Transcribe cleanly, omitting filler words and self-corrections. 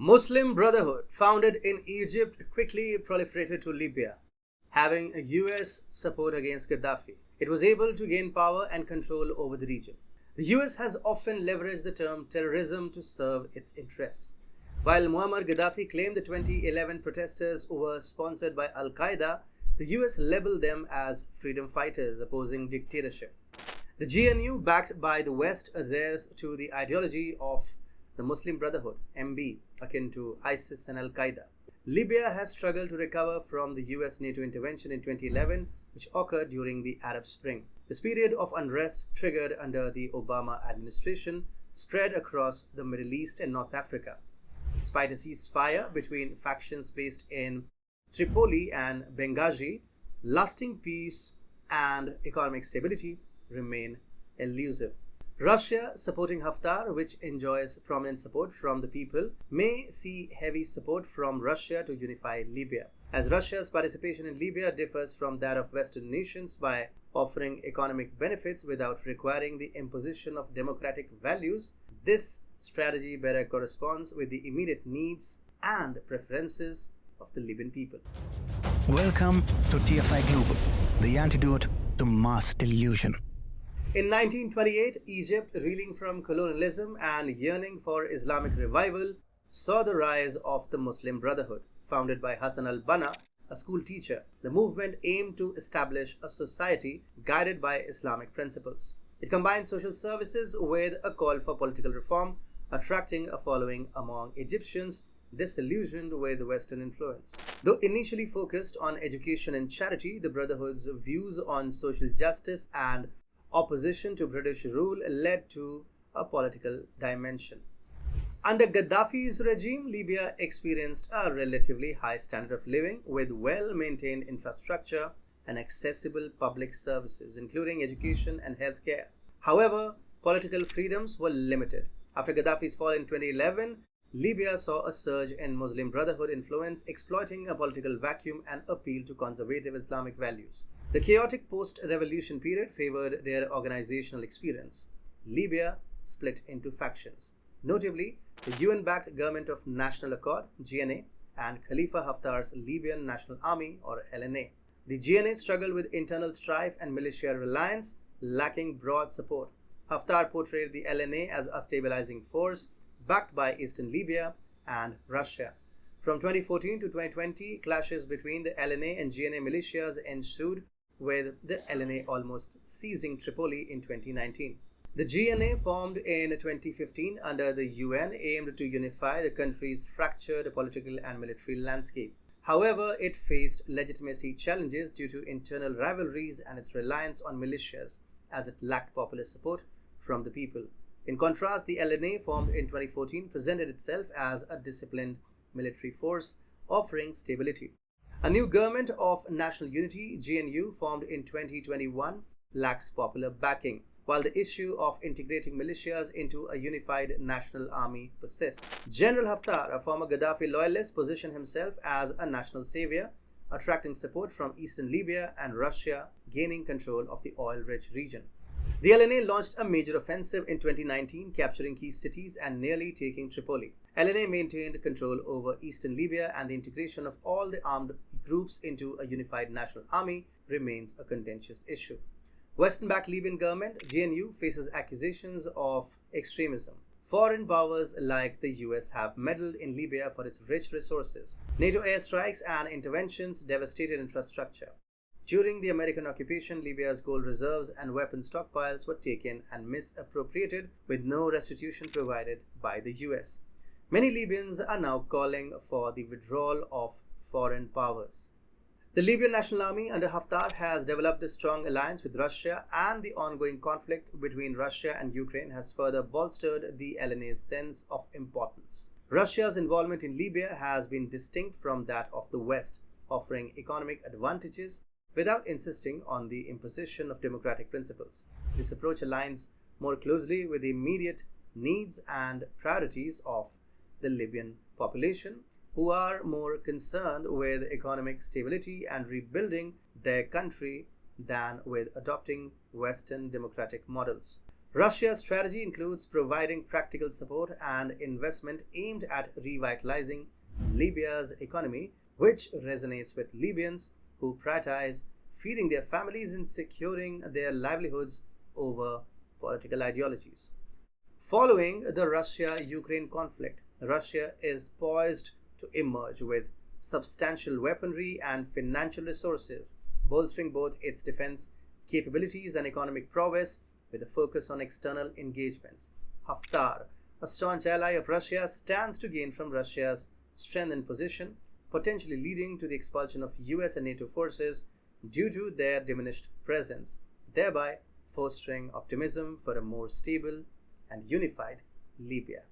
Muslim Brotherhood, founded in Egypt, quickly proliferated to Libya, having a US support against Gaddafi. It was able to gain power and control over the region. The US has often leveraged the term terrorism to serve its interests. While Muammar Gaddafi claimed the 2011 protesters were sponsored by Al-Qaeda, the US labeled them as freedom fighters opposing dictatorship. The GNU, backed by the West, adheres to the ideology of the Muslim Brotherhood, MB, akin to ISIS and Al-Qaeda. Libya has struggled to recover from the US NATO intervention in 2011, which occurred during the Arab Spring. This period of unrest, triggered under the Obama administration, spread across the Middle East and North Africa. Despite a ceasefire between factions based in Tripoli and Benghazi, lasting peace and economic stability remain elusive. Russia, supporting Haftar, which enjoys prominent support from the people, may see heavy support from Russia to unify Libya. As Russia's participation in Libya differs from that of Western nations by offering economic benefits without requiring the imposition of democratic values, this strategy better corresponds with the immediate needs and preferences of the Libyan people. Welcome to TFI Global, the antidote to mass delusion. In 1928, Egypt, reeling from colonialism and yearning for Islamic revival, saw the rise of the Muslim Brotherhood. Founded by Hassan al-Banna, a school teacher, the movement aimed to establish a society guided by Islamic principles. It combined social services with a call for political reform, attracting a following among Egyptians disillusioned with Western influence. Though initially focused on education and charity, the Brotherhood's views on social justice and opposition to British rule led to a political dimension. Under Gaddafi's regime, Libya experienced a relatively high standard of living with well-maintained infrastructure and accessible public services, including education and healthcare. However, political freedoms were limited. After Gaddafi's fall in 2011, Libya saw a surge in Muslim Brotherhood influence, exploiting a political vacuum and appeal to conservative Islamic values. The chaotic post-revolution period favored their organizational experience. Libya split into factions, notably the UN-backed Government of National Accord, GNA, and Khalifa Haftar's Libyan National Army, or LNA. The GNA struggled with internal strife and militia reliance, lacking broad support. Haftar portrayed the LNA as a stabilizing force, backed by Eastern Libya and Russia. From 2014 to 2020, clashes between the LNA and GNA militias ensued, with the LNA almost seizing Tripoli in 2019. The GNA, formed in 2015 under the UN, aimed to unify the country's fractured political and military landscape. However, it faced legitimacy challenges due to internal rivalries and its reliance on militias, as it lacked popular support from the people. In contrast, the LNA, formed in 2014, presented itself as a disciplined military force, offering stability. A new Government of National Unity, GNU, formed in 2021, lacks popular backing, while the issue of integrating militias into a unified national army persists. General Haftar, a former Gaddafi loyalist, positioned himself as a national savior, attracting support from Eastern Libya and Russia, gaining control of the oil-rich region. The LNA launched a major offensive in 2019, capturing key cities and nearly taking Tripoli. LNA maintained control over Eastern Libya, and the integration of all the armed groups into a unified national army remains a contentious issue. Western-backed Libyan government, GNU, faces accusations of extremism. Foreign powers like the US have meddled in Libya for its rich resources. NATO airstrikes and interventions devastated infrastructure. During the American occupation, Libya's gold reserves and weapon stockpiles were taken and misappropriated, with no restitution provided by the US. Many Libyans are now calling for the withdrawal of foreign powers. The Libyan National Army under Haftar has developed a strong alliance with Russia, and the ongoing conflict between Russia and Ukraine has further bolstered the LNA's sense of importance. Russia's involvement in Libya has been distinct from that of the West, offering economic advantages without insisting on the imposition of democratic principles. This approach aligns more closely with the immediate needs and priorities of the Libyan population, who are more concerned with economic stability and rebuilding their country than with adopting Western democratic models. Russia's strategy includes providing practical support and investment aimed at revitalizing Libya's economy, which resonates with Libyans who prioritize feeding their families and securing their livelihoods over political ideologies. Following the Russia-Ukraine conflict, Russia is poised to emerge with substantial weaponry and financial resources, bolstering both its defense capabilities and economic prowess with a focus on external engagements. Haftar, a staunch ally of Russia, stands to gain from Russia's strengthened position, potentially leading to the expulsion of US and NATO forces due to their diminished presence, thereby fostering optimism for a more stable and unified Libya.